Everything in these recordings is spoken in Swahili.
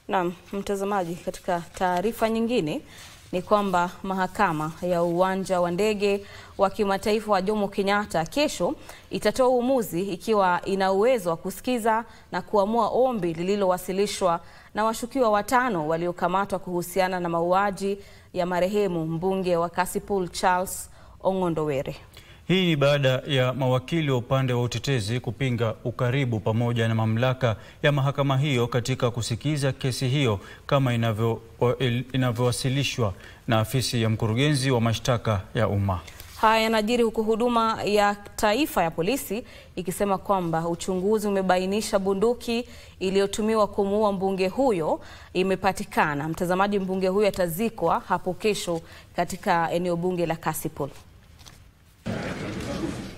Na mtazamaji, katika taarifa nyingine ni kwamba mahakama ya uwanja wa ndege wa kimataifa wa Jomo Kenyatta kesho itatoa uamuzi ikiwa ina uwezo wa kusikiza na kuamua ombi lililowasilishwa na washukiwa 5 waliokamatwa kuhusiana na mauaji ya marehemu mbunge wa Kasipul Charles Ong'ondo Were. Hii ni baada ya mawakili wa upande wa utetezi kupinga ukaribu pamoja na mamlaka ya mahakama hiyo katika kusikiza kesi hiyo kama inavyowasilishwa na afisi ya mkurugenzi wa mashtaka ya umma. Haya yanajiri huku huduma ya taifa ya polisi ikisema kwamba uchunguzi umebainisha bunduki iliyotumiwa kumuua mbunge huyo imepatikana. Mtazamaji, mbunge huyo atazikwa hapo kesho katika eneo bunge la Kasipul.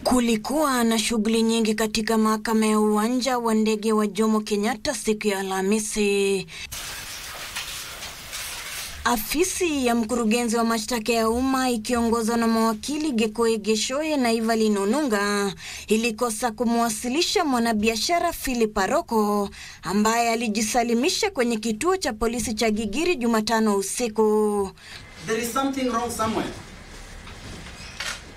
Kulikuwa na shughuli nyingi katika mahakama ya uwanja wa ndege wa Jomo Kenyatta siku ya Alhamisi. Afisi ya mkurugenzi wa mashtaka ya umma ikiongozwa na mawakili Gekoe Geshoye na Evelyn Onunga ilikosa kumwasilisha mwanabiashara Philip Aroko ambaye alijisalimisha kwenye kituo cha polisi cha Gigiri Jumatano usiku. There is something wrong somewhere.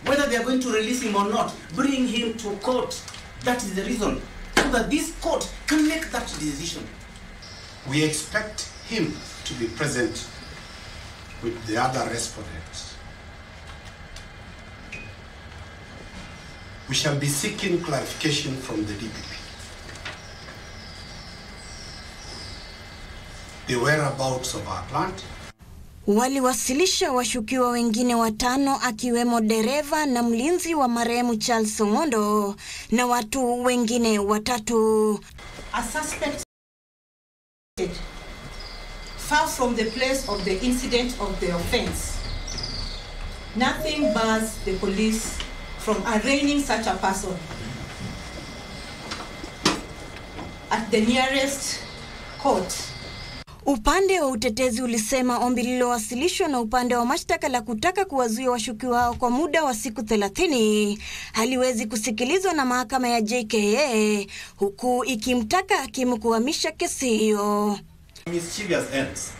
Whether they are going to release him or not, bring him to court. That is the reason, so that this court can make that decision. We expect him to be present with the other respondents. We shall be seeking clarification from the DPP. The whereabouts of our plant. Waliwasilisha washukiwa wengine 5 akiwemo dereva na mlinzi wa marehemu Charles Ong'ondo na watu wengine 3. A suspect far from the place of the incident of the offense. Nothing bars the police from arraigning such a person at the nearest court. Upande wa utetezi ulisema ombi lililowasilishwa na upande wa mashtaka la kutaka kuwazuia washukiwa hao kwa muda wa siku 30 haliwezi kusikilizwa na mahakama ya JKA, huku ikimtaka hakimu kuhamisha kesi hiyo. Mischievous ends.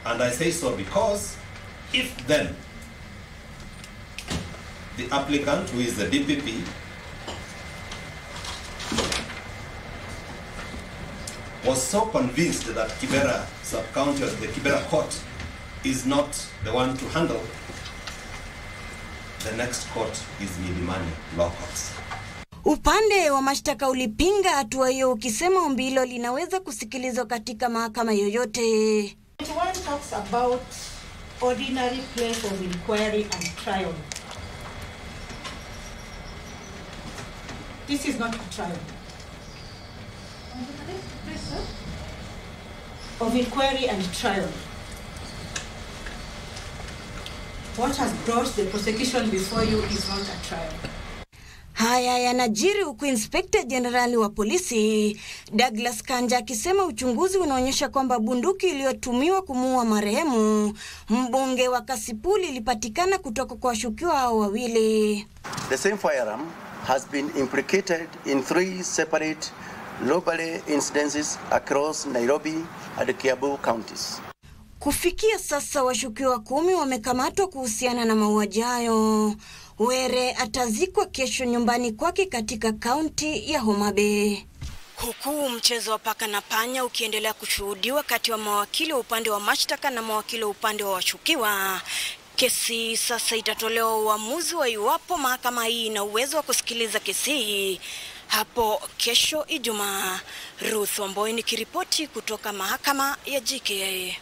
And I say so because if then the applicant, who is the DPP, was so convinced that Kibera sub-county or the Kibera court is not the one to handle, the next court is Milimani Law Courts. Upande wa mashtaka ulipinga hatua hiyo ukisema ombi hilo linaweza kusikilizwa katika mahakama yoyote. One talks about ordinary place of inquiry and trial. This is not a trial. Of inquiry and trial. What has brought the prosecution before you is not a trial. Haya yanajiri huku Inspector General wa polisi Douglas Kanja akisema uchunguzi unaonyesha kwamba bunduki iliyotumiwa kumuua marehemu mbunge wa Kasipul ilipatikana kutoka kwa washukiwa hao wawili. The same firearm has been implicated in 3 separate robbery incidences across Nairobi and Kiambu counties. Kufikia sasa washukiwa 10 wamekamatwa kuhusiana na mauaji hayo. Were atazikwa kesho nyumbani kwake katika kaunti ya Homa Bay. Huku mchezo wa paka na panya ukiendelea kushuhudiwa kati wa mawakili wa upande wa mashtaka na mawakili wa upande wa washukiwa, kesi sasa itatolewa uamuzi wa iwapo mahakama hii ina uwezo wa kusikiliza kesi hapo kesho Ijumaa. Ruth Wamboi nikiripoti kutoka mahakama ya JKA.